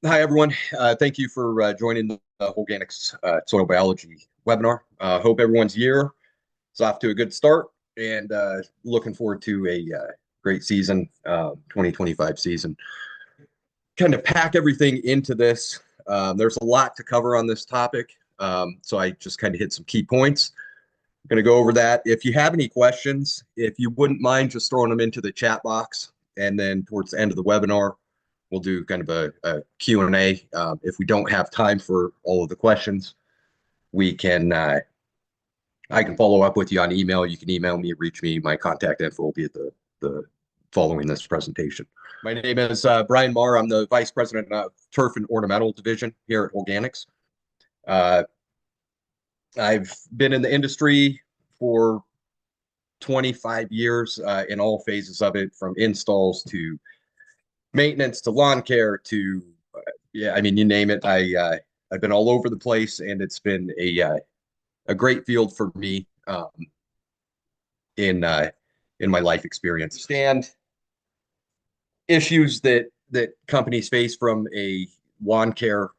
Hi, everyone. Thank you for joining the Holganix soil biology webinar. Hope everyone's year is off to a good start and looking forward to a great season, 2025 season. Kind of pack everything into this. There's a lot to cover on this topic, so I just kind of hit some key points. I'm going to go over that. If you have any questions, if you wouldn't mind just throwing them into the chat box, and then towards the end of the webinar, we'll do kind of a Q&A. If we don't have time for all of the questions, we can I can follow up with you on email. You can email me, reach me. My contact info will be at the following this presentation. My name is Brian Marr. I'm the Vice President of Turf and Ornamental Division here at Holganix. I've been in the industry for 25 years in all phases of it, from installs to maintenance to lawn care to yeah, I mean, you name it. I've been all over the place, and it's been a great field for me in my life experience. Stand issues that companies face from a lawn care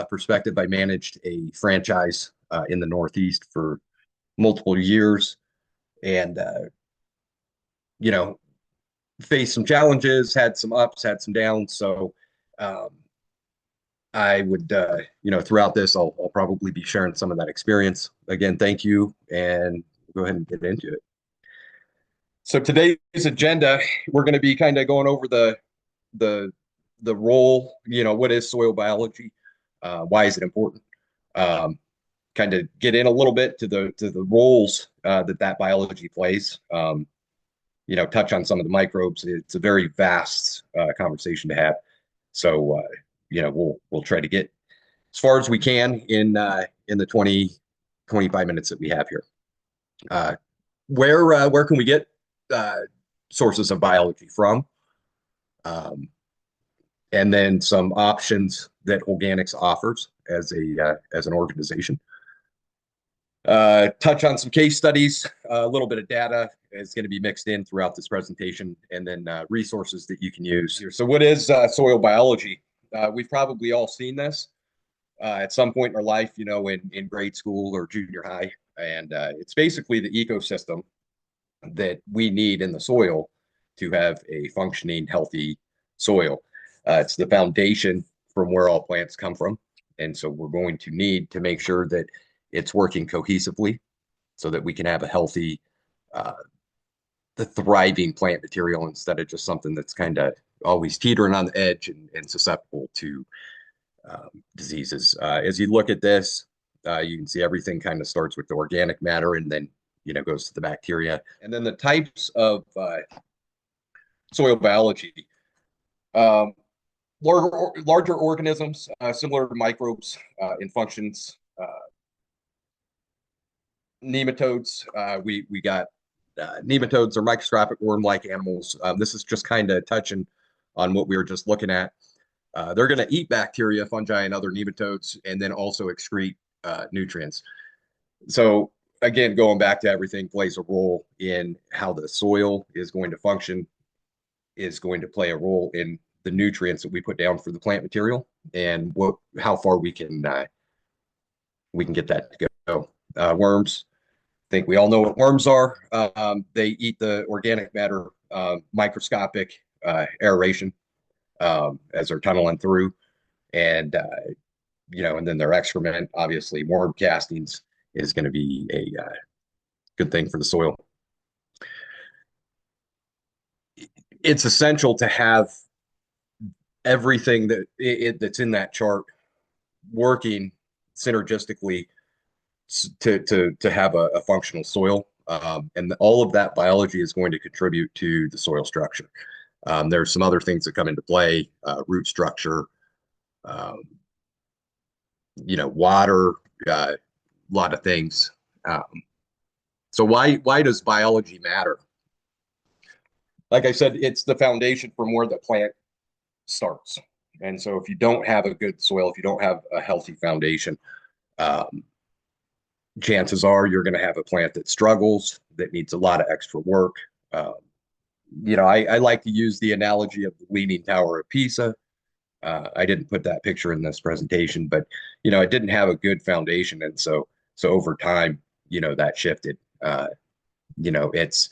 perspective. I managed a franchise in the Northeast for multiple years, and you know, faced some challenges, had some ups, had some downs. So I would, throughout this, I'll probably be sharing some of that experience. Again, thank you, and go ahead and get into it. So today's agenda, we're going to be kind of going over the role. What is soil biology? Why is it important? Kind of get in a little bit to the roles that biology plays. Touch on some of the microbes. It's a very vast conversation to have. So we'll try to get as far as we can in the 25 minutes that we have here. Where can we get sources of biology from? And then some options that Holganix offers as an organization. Touch on some case studies, a little bit of data is going to be mixed in throughout this presentation, and then resources that you can use here. So what is soil biology? We've probably all seen this at some point in our life, in grade school or junior high. And it's basically the ecosystem that we need in the soil to have a functioning, healthy soil. It's the foundation from where all plants come from. And so we're going to need to make sure that it's working cohesively so that we can have a healthy, the thriving plant material instead of just something that's kind of always teetering on the edge and susceptible to diseases. As you look at this, you can see everything kind of starts with the organic matter and then, goes to the bacteria. And then the types of soil biology. Larger organisms, similar to microbes in functions. Nematodes, we got nematodes are microscopic worm-like animals. This is just kind of touching on what we were just looking at. They're going to eat bacteria, fungi, and other nematodes, and then also excrete nutrients. So again, going back to everything plays a role in how the soil is going to function, is going to play a role in the nutrients that we put down for the plant material, and how far we can get that to go. Worms. I think we all know what worms are. They eat the organic matter, microscopic aeration as they're tunneling through, and and then their excrement, obviously worm castings, is going to be a good thing for the soil. It's essential to have everything that's in that chart working synergistically to have a functional soil, and all of that biology is going to contribute to the soil structure. There's some other things that come into play: root structure, water, a lot of things. So why does biology matter? Like I said, it's the foundation from where the plant starts. And so if you don't have a good soil, if you don't have a healthy foundation, chances are you're going to have a plant that struggles, that needs a lot of extra work. I like to use the analogy of the Leaning Tower of Pisa. I didn't put that picture in this presentation, but it didn't have a good foundation, and so over time, that shifted. It's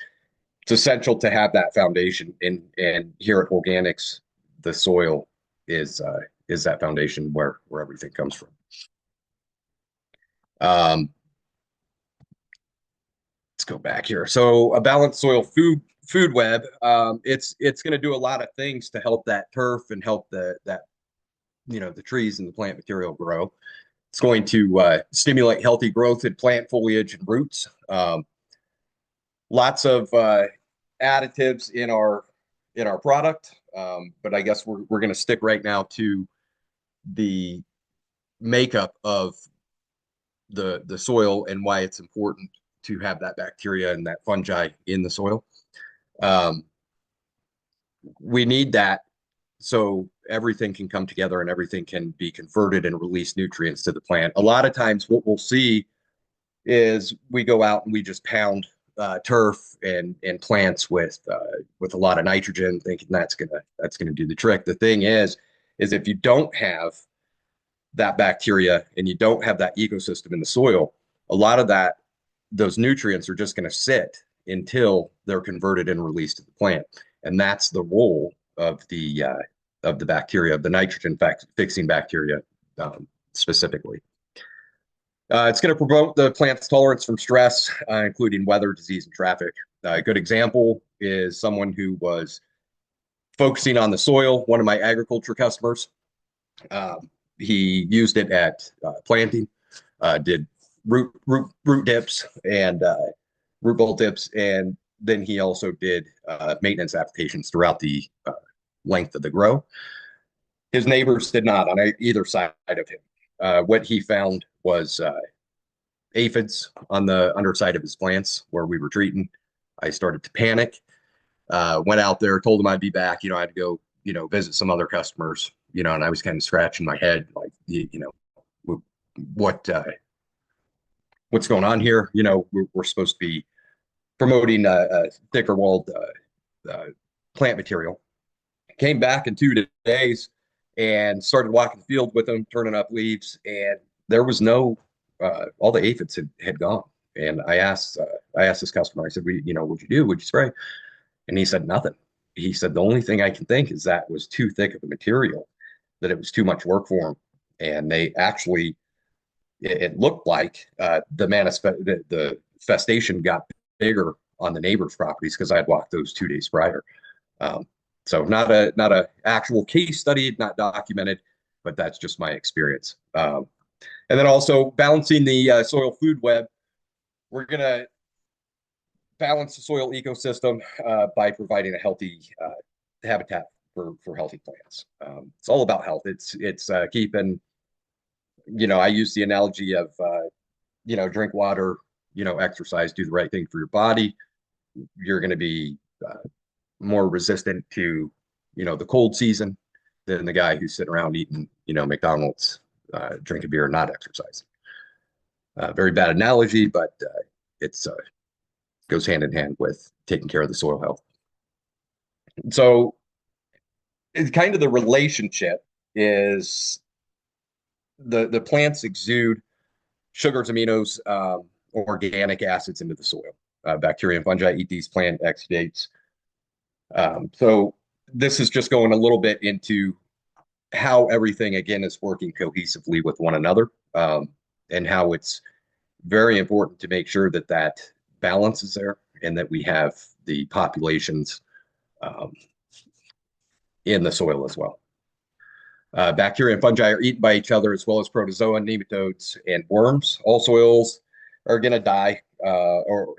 essential to have that foundation, and here at Holganix, the soil is that foundation where everything comes from. Let's go back here. So a balanced soil food web, it's going to do a lot of things to help that turf and help the trees and the plant material grow. It's going to stimulate healthy growth in plant foliage and roots. Lots of additives in our product, but I guess we're going to stick right now to the makeup of the soil and why it's important to have that bacteria and that fungi in the soil. We need that so everything can come together and everything can be converted and release nutrients to the plant. A lot of times what we'll see is we go out and we just pound turf and plants with a lot of nitrogen, thinking that's gonna do the trick. The thing is if you don't have that bacteria and you don't have that ecosystem in the soil, a lot of those nutrients are just going to sit until they're converted and released to the plant, and that's the role of the bacteria, of the nitrogen fixing bacteria specifically. It's going to promote the plant's tolerance from stress, including weather, disease, and traffic. A good example is someone who was focusing on the soil, one of my agriculture customers. He used it at planting, did root dips and root ball dips, and then he also did maintenance applications throughout the length of the grow. His neighbors did not on either side of him. What he found was aphids on the underside of his plants where we were treating. I started to panic. Went out there, told him I'd be back. I had to go, visit some other customers. And I was kind of scratching my head, like, what's going on here? We're supposed to be promoting a thicker walled plant material. Came back in 2 days and started walking the field with him, turning up leaves, and there was no, all the aphids had gone. And I asked this customer, I said, what'd you do? What'd you spray? And he said, nothing. He said, the only thing I can think is that was too thick of a material, that it was too much work for them. And they actually, it looked like the festation got bigger on the neighbors' properties because I had walked those 2 days prior. So not a actual case study, not documented, but that's just my experience. And then also balancing the soil food web. We're going to balance the soil ecosystem by providing a healthy habitat for healthy plants. It's all about health. It's keeping, I use the analogy of, drink water, exercise, do the right thing for your body. You're going to be more resistant to, the cold season than the guy who's sitting around eating, McDonald's, drinking beer, and not exercising. Very bad analogy, but it's goes hand in hand with taking care of the soil health. So it's kind of the relationship is the plants exude sugars, aminos, organic acids into the soil. Bacteria and fungi eat these plant exudates. So this is just going a little bit into how everything, again, is working cohesively with one another, and how it's very important to make sure that balance is there and that we have the populations in the soil as well. Bacteria and fungi are eaten by each other, as well as protozoa, nematodes, and worms. All soils are going to die, or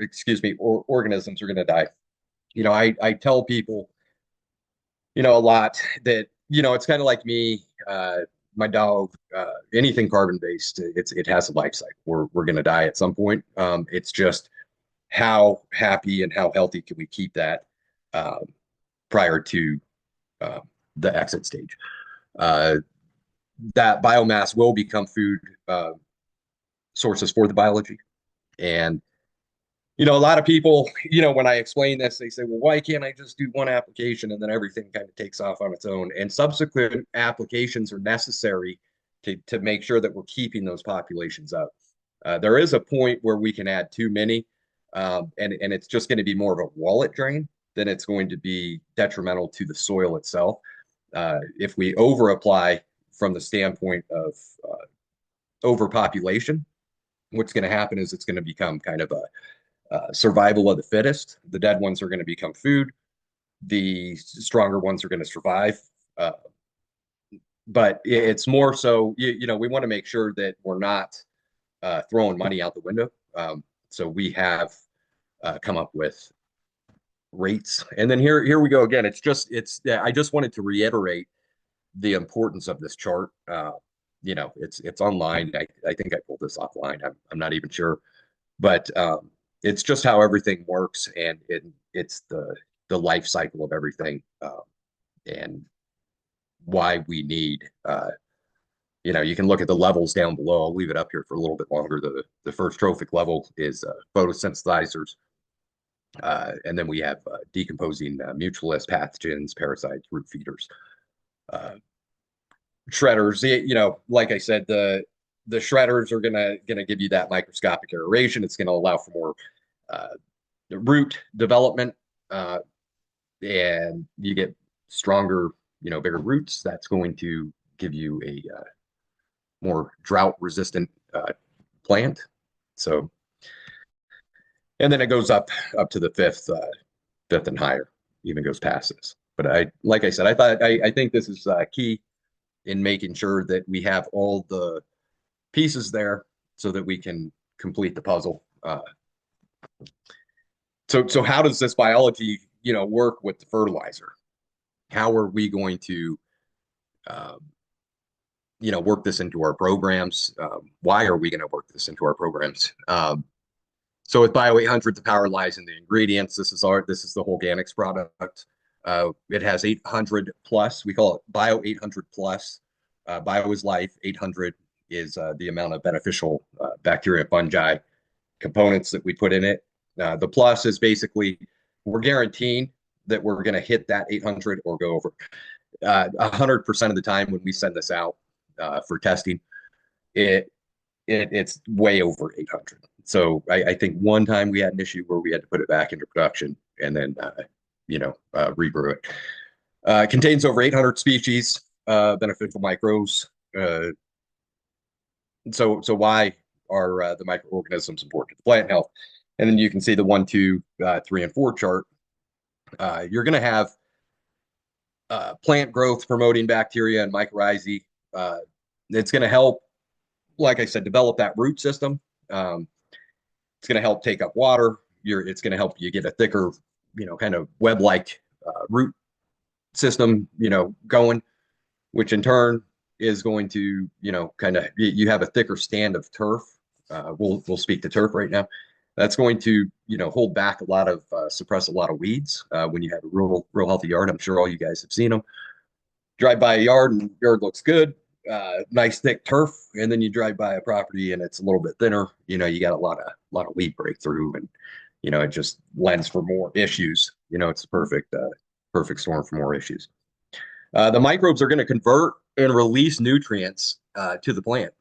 organisms are going to die. I tell people, a lot that, it's kind of like me, my dog, anything carbon-based, it has a life cycle. We're going to die at some point. It's just how happy and how healthy can we keep that prior to the exit stage. That biomass will become food sources for the biology, and A lot of people, when I explain this, they say, well, why can't I just do one application and then everything kind of takes off on its own? And subsequent applications are necessary to make sure that we're keeping those populations up. There is a point where we can add too many, and it's just going to be more of a wallet drain than it's going to be detrimental to the soil itself. If we over apply from the standpoint of overpopulation, what's going to happen is it's going to become kind of a survival of the fittest. The dead ones are going to become food. The stronger ones are going to survive. But it's more so, we want to make sure that we're not throwing money out the window. So we have come up with rates. And then here we go again. I just wanted to reiterate the importance of this chart. It's online. I think I pulled this offline. I'm not even sure, but it's just how everything works, and it's the life cycle of everything, and why we need. You can look at the levels down below. I'll leave it up here for a little bit longer. The first trophic level is photosynthesizers, and then we have decomposing mutualist pathogens, parasites, root feeders, shredders. Like I said, the shredders are gonna give you that microscopic aeration. It's gonna allow for more root development, and you get stronger, bigger roots. That's going to give you a more drought resistant plant. So, and then it goes up to the fifth and higher, even goes past this. But like I said, I think this is key in making sure that we have all the pieces there so that we can complete the puzzle. So how does this biology, work with the fertilizer? How are we going to, work this into our programs? Why are we going to work this into our programs? So with Bio 800, the power lies in the ingredients. This is the Holganix product. It has 800 plus. We call it Bio 800 plus. Bio is life. 800 is the amount of beneficial bacteria, fungi, components that we put in it. The plus is basically we're guaranteeing that we're going to hit that 800 or go over. 100% of the time when we send this out for testing, it's way over 800. So I think one time we had an issue where we had to put it back into production and then rebrew it. Contains over 800 species, beneficial microbes. So why are the microorganisms important to the plant health? And then you can see the 1, 2, 3, and 4 chart. You're going to have plant growth promoting bacteria and mycorrhizae. It's going to help, like I said, develop that root system. It's going to help take up water. It's going to help you get a thicker, kind of web-like root system, going, which in turn is going to, kind of, you have a thicker stand of turf. We'll speak to turf right now. That's going to, hold back suppress a lot of weeds when you have a real healthy yard. I'm sure all you guys have seen them. Drive by a yard and yard looks good, nice thick turf, and then you drive by a property and it's a little bit thinner. You got a lot of weed breakthrough, and it just lends for more issues. It's a perfect storm for more issues. The microbes are going to convert and release nutrients to the plant.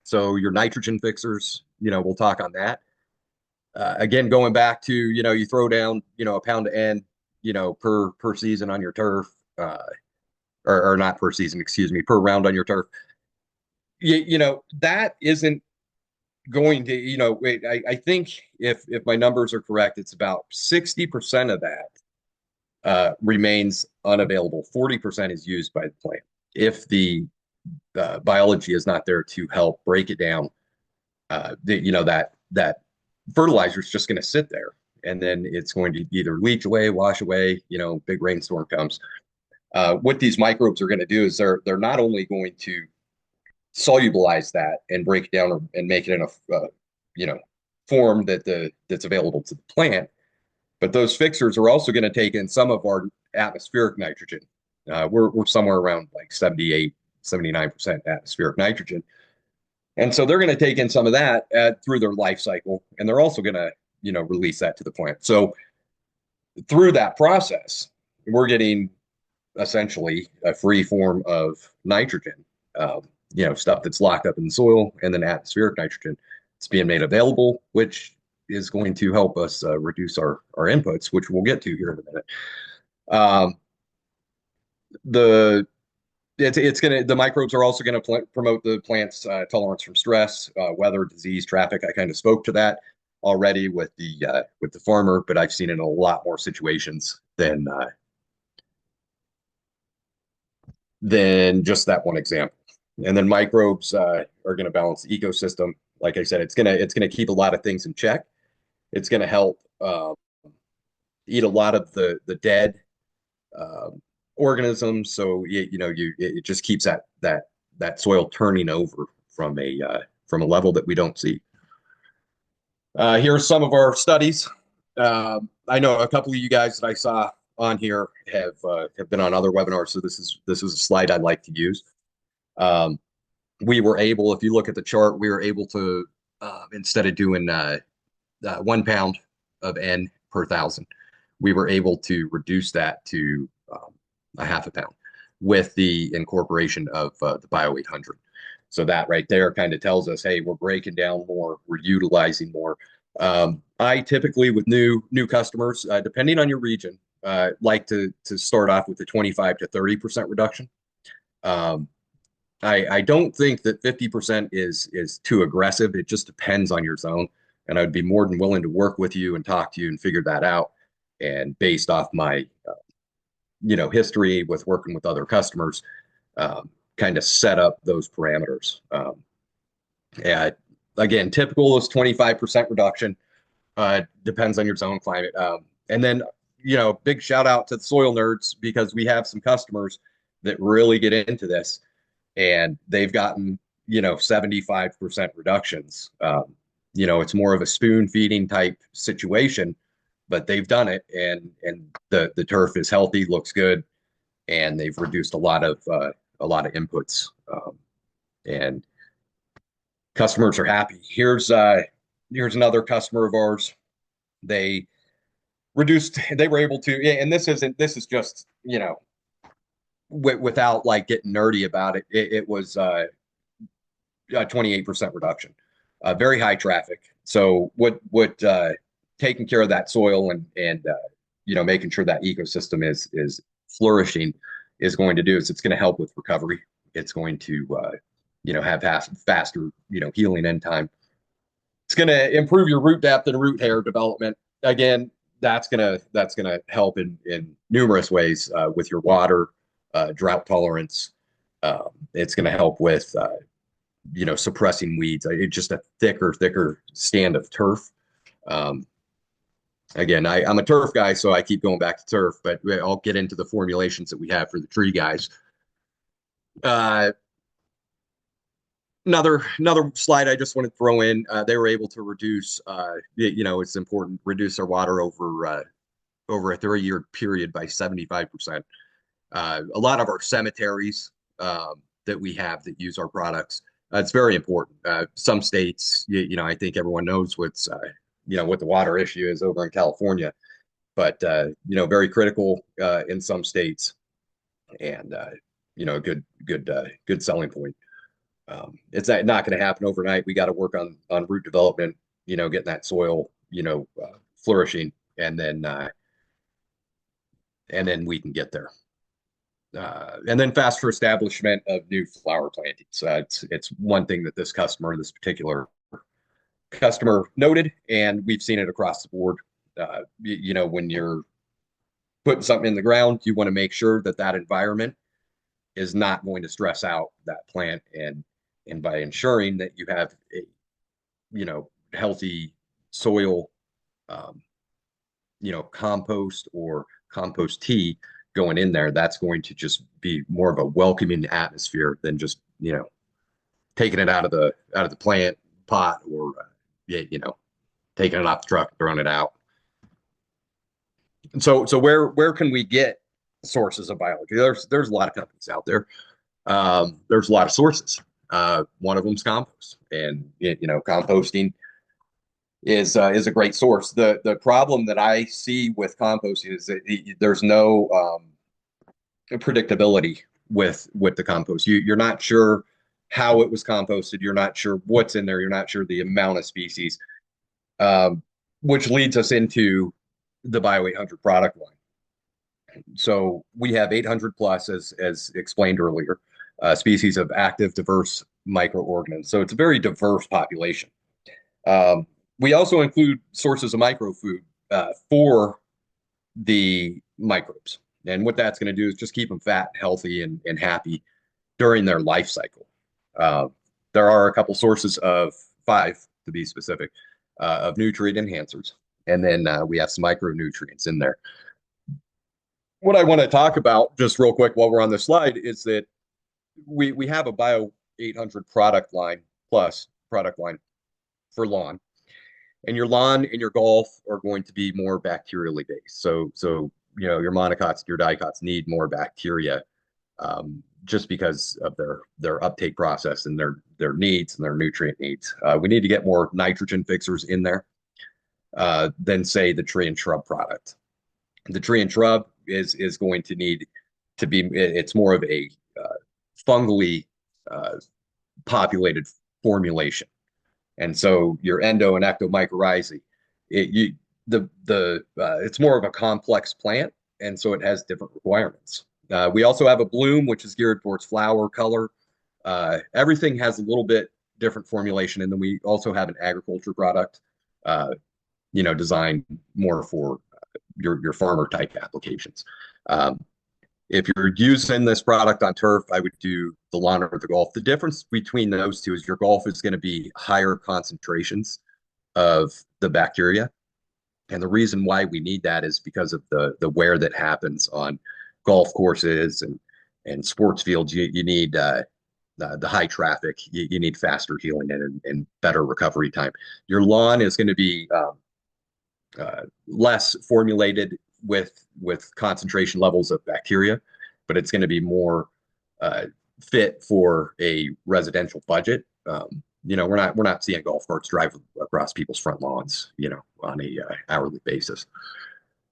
So your nitrogen fixers, we'll talk on that. Again, going back to, you throw down, a pound of N, per season on your turf, or not per season, excuse me, per round on your turf. That isn't going to, I think if my numbers are correct, it's about 60% of that remains unavailable. 40% is used by the plant. If the biology is not there to help break it down, that fertilizer is just going to sit there, and then it's going to either leach away, wash away, big rainstorm comes. What these microbes are going to do is they're not only going to solubilize that and break it down and make it in a form that's available to the plant, but those fixers are also going to take in some of our atmospheric nitrogen. We're somewhere around like 78, 79% atmospheric nitrogen. And so they're going to take in some of that through their life cycle, and they're also going to, release that to the plant. So through that process, we're getting essentially a free form of nitrogen, stuff that's locked up in the soil, and then atmospheric nitrogen. It's being made available, which is going to help us reduce our inputs, which we'll get to here in a minute. The the microbes are also going to promote the plant's tolerance from stress, weather, disease, traffic. I kind of spoke to that already with the farmer, but I've seen it in a lot more situations than just that one example. And then microbes are going to balance the ecosystem. Like I said, it's gonna keep a lot of things in check. It's going to help eat a lot of the dead organisms. So it just keeps that soil turning over from a level that we don't see. Here's some of our studies. I know a couple of you guys that I saw on here have been on other webinars, so this is a slide I'd like to use. We were able, if you look at the chart, we were able to instead of doing 1 pound of N per 1,000, we were able to reduce that to a half a pound with the incorporation of the Bio 800. So that right there kind of tells us, hey, we're breaking down more, we're utilizing more. I typically, with new customers, depending on your region, like to start off with the 25 to 30% reduction. I don't think that 50% is too aggressive. It just depends on your zone, and I'd be more than willing to work with you and talk to you and figure that out. And based off my history with working with other customers, kind of set up those parameters. Again, typical is 25% reduction. Depends on your zone climate. And then, big shout out to the soil nerds, because we have some customers that really get into this, and they've gotten 75% reductions. It's more of a spoon feeding type situation, but they've done it, and the turf is healthy, looks good, and they've reduced a lot of inputs, and customers are happy. Here's another customer of ours. They were able to, and this is just without like getting nerdy about it. It was a 28% reduction, very high traffic. So what taking care of that soil and making sure that ecosystem is flourishing is going to do is it's going to help with recovery. It's going to have faster healing end time. It's going to improve your root depth and root hair development. Again, that's gonna help in numerous ways with your water, drought tolerance. It's going to help with suppressing weeds. It's just a thicker stand of turf. Again, I'm a turf guy, so I keep going back to turf, but I'll get into the formulations that we have for the tree guys. Another slide I just want to throw in. They were able to reduce, it's important, reduce our water over a 3-year period by 75%. A lot of our cemeteries that we have that use our products, it's very important. Some states, I think everyone knows what the water issue is over in California, but very critical in some states, and a good selling point. It's not going to happen overnight. We got to work on root development, getting that soil, flourishing, and then we can get there. And then faster establishment of new flower plantings. It's one thing that this particular customer noted, and we've seen it across the board. When you're putting something in the ground, you want to make sure that environment is not going to stress out that plant, and by ensuring that you have a healthy soil, compost or compost tea going in there, that's going to just be more of a welcoming atmosphere than just taking it out of the plant pot, or taking it off the truck and throwing it out. And so where can we get sources of biology? There's a lot of companies out there. There's a lot of sources. One of them is compost, and composting is a great source. The problem that I see with composting is that there's no predictability with the compost. You're not sure how it was composted. You're not sure what's in there. You're not sure the amount of species, um, which leads us into the Bio 800 product line. So we have 800 plus, as explained earlier, species of active, diverse microorganisms. So it's a very diverse population. Um, we also include sources of microfood for the microbes. And what that's going to do is just keep them fat, healthy, and happy during their life cycle. Uh, there are a couple sources of five, to be specific, of nutrient enhancers. And then we have some micronutrients in there. What I want to talk about just real quick while we're on this slide is that we have a Bio 800 product line plus product line for lawn. And your lawn and your golf are going to be more bacterially based. So your monocots, your dicots need more bacteria just because of their uptake process and their needs and their nutrient needs. We need to get more nitrogen fixers in there than say the tree and shrub product. The tree and shrub is going to need to be. It's more of a fungally populated formulation. And so your endo and ectomycorrhizae, it's more of a complex plant, and so it has different requirements. We also have a bloom, which is geared towards flower color. Everything has a little bit different formulation, and then we also have an agriculture product, designed more for your farmer type applications. If you're using this product on turf, I would do the lawn or the golf. The difference between those two is your golf is going to be higher concentrations of the bacteria. And the reason why we need that is because of the wear that happens on golf courses and sports fields. You need the high traffic. You need faster healing and better recovery time. Your lawn is going to be less formulated with concentration levels of bacteria, but it's going to be more fit for a residential budget. We're not seeing golf carts drive across people's front lawns, on a hourly basis.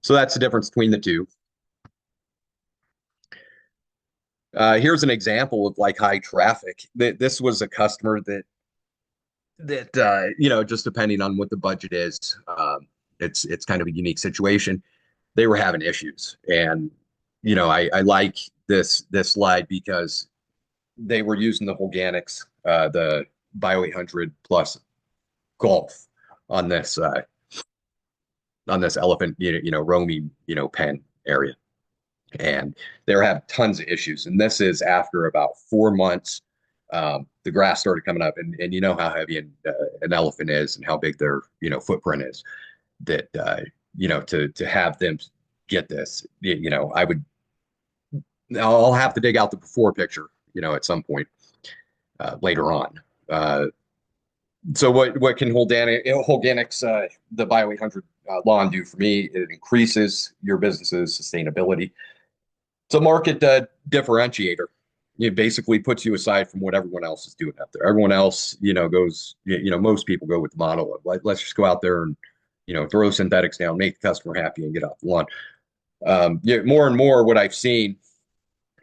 So that's the difference between the two. Here's an example of like high traffic. This was a customer that just depending on what the budget is, it's kind of a unique situation. They were having issues, and I like this slide because they were using the Holganix, the Bio 800 plus golf on this elephant roaming pen area, and they were having tons of issues. And this is after about 4 months. The grass started coming up, and you know how heavy an elephant is and how big their footprint is. That to have them get this, I'll have to dig out the before picture, at some point later on. So what can Holganix, the Bio 800 lawn do for me? It increases your business's sustainability. It's a market differentiator. It basically puts you aside from what everyone else is doing out there. Everyone else, goes, most people go with the model of let's just go out there and throw synthetics down, make the customer happy, and get off the lawn. More and more, what I've seen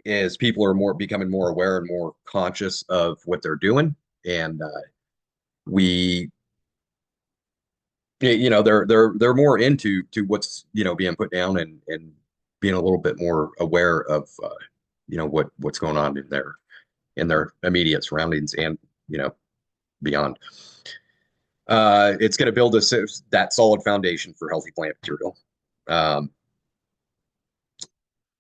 is people are becoming more aware and more conscious of what they're doing, and they're more into what's being put down and being a little bit more aware of what's going on in their immediate surroundings and beyond. It's going to build that solid foundation for healthy plant material.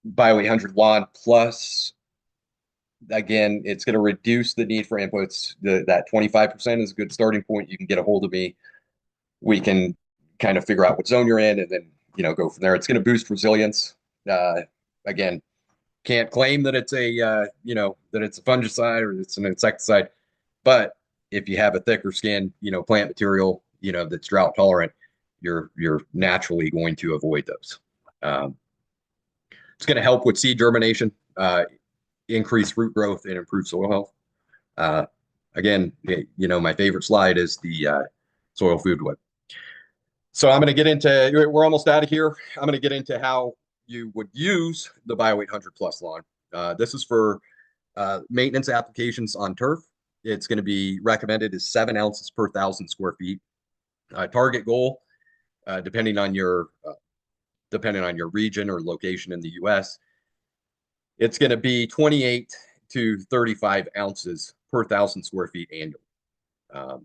Bio 800 Lawn Plus, again, it's going to reduce the need for inputs. That 25% is a good starting point. You can get a hold of me. We can kind of figure out what zone you're in and then go from there. It's going to boost resilience. Again, can't claim that it's that it's a fungicide or it's an insecticide, but if you have a thicker skin, plant material, that's drought tolerant, you're naturally going to avoid those. It's going to help with seed germination, increase root growth, and improve soil health. Again, my favorite slide is the soil food web. So I'm going to get into, we're almost out of here. I'm going to get into how you would use the Bio 800 Plus lawn. This is for maintenance applications on turf. It's going to be recommended as 7 ounces per 1,000 square feet. Target goal, depending on your region or location in the U.S., it's going to be 28 to 35 ounces per 1,000 square feet annually.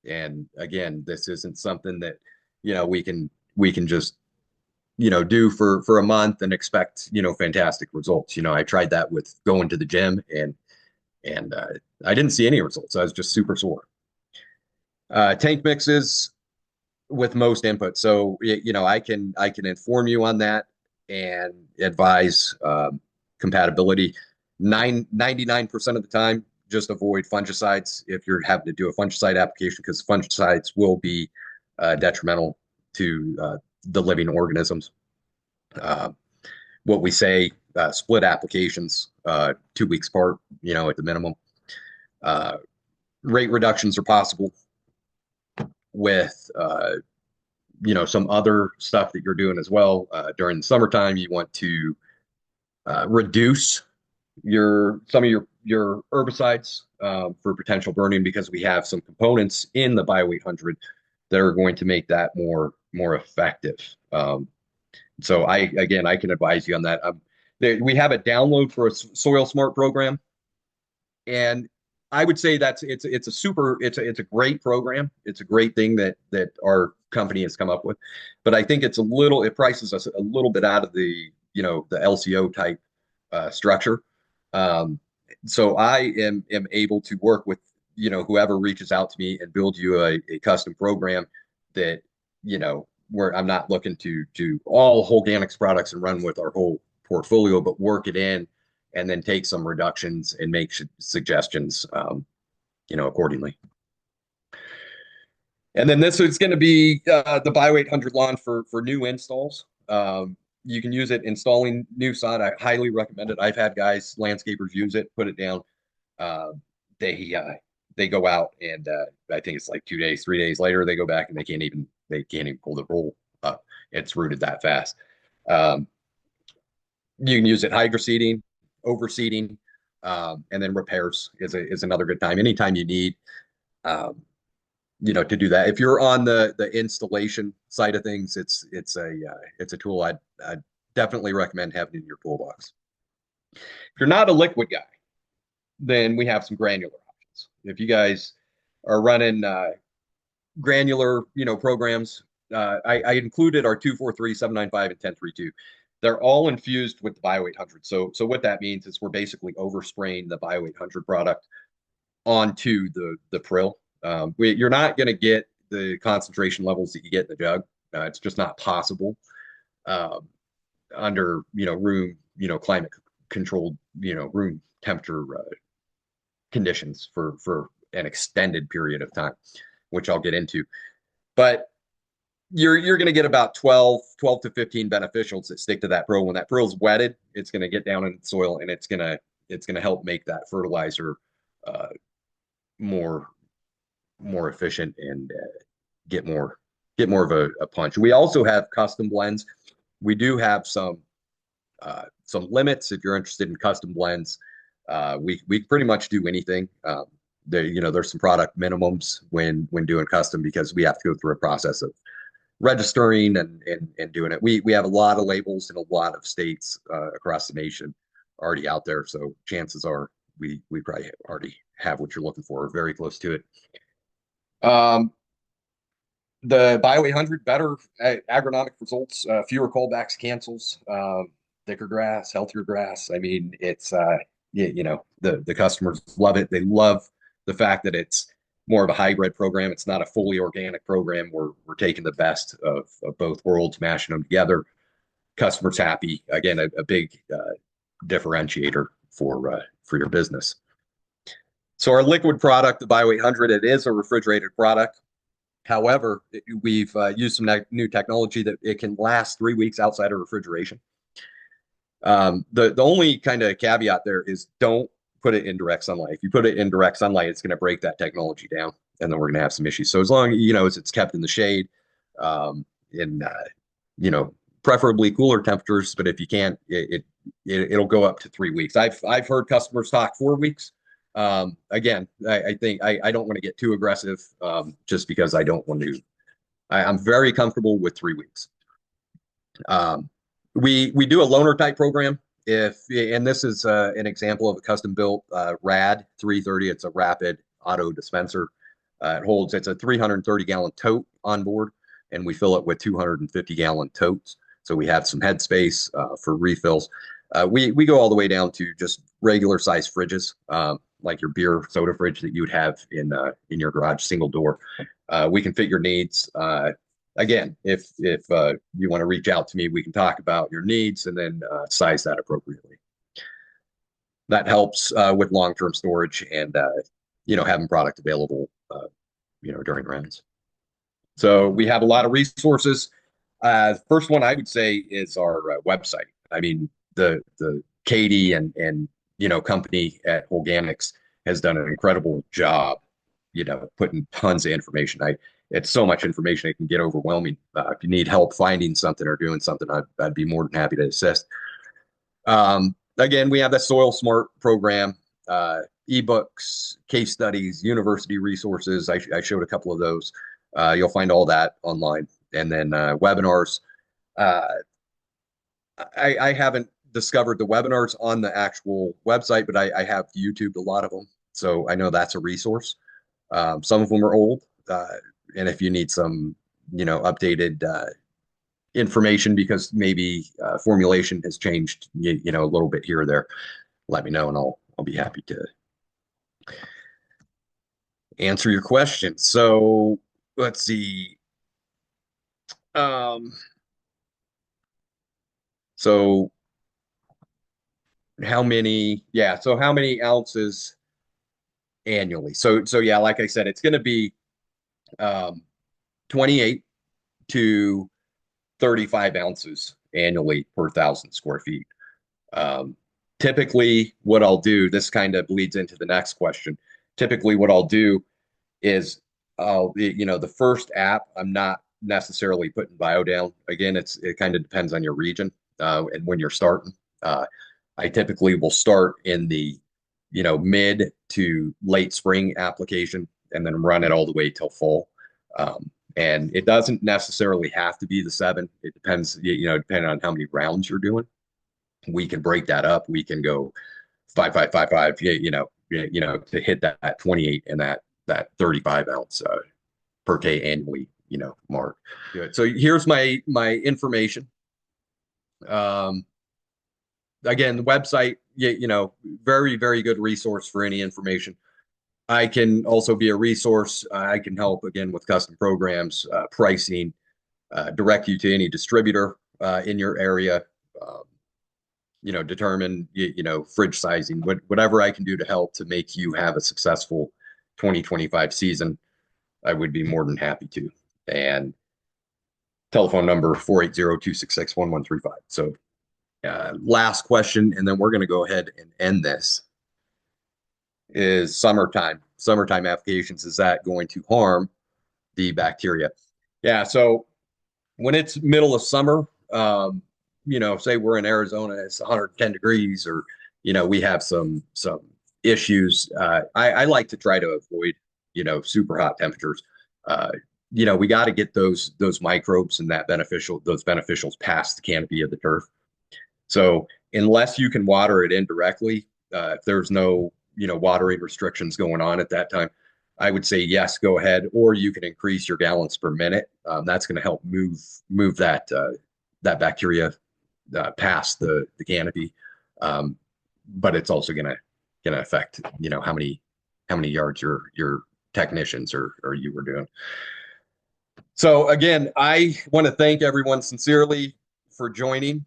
And again, this isn't something that we can just do for a month and expect fantastic results. I tried that with going to the gym, and I didn't see any results. I was just super sore. Tank mixes with most input. So I can inform you on that and advise compatibility. 99% of the time, just avoid fungicides if you're having to do a fungicide application, because fungicides will be detrimental to the living organisms. What we say, split applications 2 weeks apart, at the minimum. Rate reductions are possible with some other stuff that you're doing as well. During the summertime, you want to reduce some of your herbicides for potential burning, because we have some components in the Bio 800 that are going to make that more effective. So I can advise you on that. We have a download for a Soil Smart program, and I would say it's a great program. It's a great thing that our company has come up with, but I think it prices us a little bit out of the LCO type structure. So I am able to work with whoever reaches out to me and build you a custom program that where I'm not looking to do all Holganix products and run with our whole portfolio, but work it in and then take some reductions and make suggestions, accordingly. And then this is going to be the Bio 800 lawn for new installs. You can use it installing new sod. I highly recommend it. I've had guys, landscapers, use it, put it down. They go out, and I think it's like 2 days, 3 days later, they go back and they can't even pull the roll up. It's rooted that fast. You can use it hydroseeding, overseeding, and then repairs is another good time. Anytime you need, to do that. If you're on the installation side of things, it's a tool I'd definitely recommend having in your toolbox. If you're not a liquid guy, then we have some granular options. If you guys are running granular, programs, I included our 243, 795, and 1032. They're all infused with the Bio 800. So what that means is we're basically overspraying the Bio 800 product onto the prill. You're not going to get the concentration levels that you get in the jug. It's just not possible under room climate controlled room temperature conditions for an extended period of time, which I'll get into. But you're going to get about 12 to 15 beneficials that stick to that prill. When that prill is wetted, it's going to get down in the soil, and it's going to help make that fertilizer more efficient and get more of a punch. We also have custom blends. We do have some limits. If you're interested in custom blends, we pretty much do anything. There's some product minimums when doing custom, because we have to go through a process of registering and doing it. We have a lot of labels in a lot of states across the nation already out there, so chances are we probably already have what you're looking for, or very close to it. The Bio 800, better agronomic results, fewer callbacks, cancels, thicker grass, healthier grass. I mean, it's the customers love it. They love the fact that it's more of a hybrid program. It's not a fully organic program. We're taking the best of both worlds, mashing them together. Customers happy. Again, a big differentiator for your business. So our liquid product, the Bio 800, it is a refrigerated product. However, we've used some new technology that it can last 3 weeks outside of refrigeration. The only kind of caveat there is don't put it in direct sunlight. If you put it in direct sunlight, it's going to break that technology down, and then we're going to have some issues. So as long as it's kept in the shade, in preferably cooler temperatures. But if you can't, it'll go up to 3 weeks. I've heard customers talk 4 weeks. Again, I think I don't want to get too aggressive, just because I don't want to. I'm very comfortable with 3 weeks. We do a loaner type program. And this is an example of a custom built RAD 330. It's a rapid auto dispenser. It's a 330 gallon tote on board, and we fill it with 250 gallon totes. So we have some headspace for refills. We go all the way down to just regular size fridges, like your beer soda fridge that you would have in your garage, single door. We can fit your needs. Again, if you want to reach out to me, we can talk about your needs and then size that appropriately. That helps with long-term storage and having product available during rounds. So we have a lot of resources. First one I would say is our website. I mean, the Katie and company at Holganix has done an incredible job, putting tons of information. It's so much information, it can get overwhelming. If you need help finding something or doing something, I'd be more than happy to assist. Again, we have the Soil Smart program, ebooks, case studies, university resources. I showed a couple of those. You'll find all that online. And then webinars. I haven't discovered the webinars on the actual website, but I have YouTubed a lot of them. So I know that's a resource. Some of them are old. And if you need some, updated information because maybe formulation has changed, a little bit here or there, let me know and I'll be happy to answer your question. So let's see. So how many ounces annually? So yeah, like I said, it's going to be 28 to 35 ounces annually per 1,000 square feet. Typically what I'll do, this kind of leads into the next question. Typically what I'll do is the first app, I'm not necessarily putting bio down. Again, it kind of depends on your region and when you're starting. I typically will start in the mid to late spring application and then run it all the way till fall. And it doesn't necessarily have to be the 7. It depends, depending on how many rounds you're doing. We can break that up. We can go 5, 5, 5, 5, to hit that 28 and that 35 ounce per K annually, mark. Good. So here's my information. Again, the website, very, very good resource for any information. I can also be a resource. I can help again with custom programs, pricing, direct you to any distributor in your area, determine, fridge sizing, whatever I can do to help to make you have a successful 2025 season, I would be more than happy to. And telephone number 480-266-1135. So last question, and then we're going to go ahead and end this. Is summertime applications, is that going to harm the bacteria? Yeah, so when it's middle of summer, say we're in Arizona, it's 110 degrees, or we have some issues. I like to try to avoid super hot temperatures. We got to get those microbes and those beneficials past the canopy of the turf. So unless you can water it indirectly, if there's no watering restrictions going on at that time, I would say yes, go ahead, or you can increase your gallons per minute. That's going to help move that bacteria past the canopy, but it's also going to affect how many yards your technicians or you were doing. So again, I want to thank everyone sincerely for joining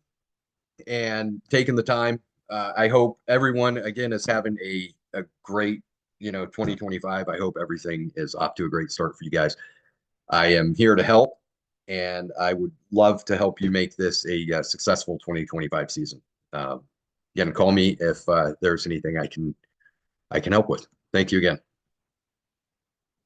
and taking the time. I hope everyone again is having a great 2025. I hope everything is off to a great start for you guys. I am here to help, and I would love to help you make this a successful 2025 season. Again, call me if there's anything I can help with. Thank you again.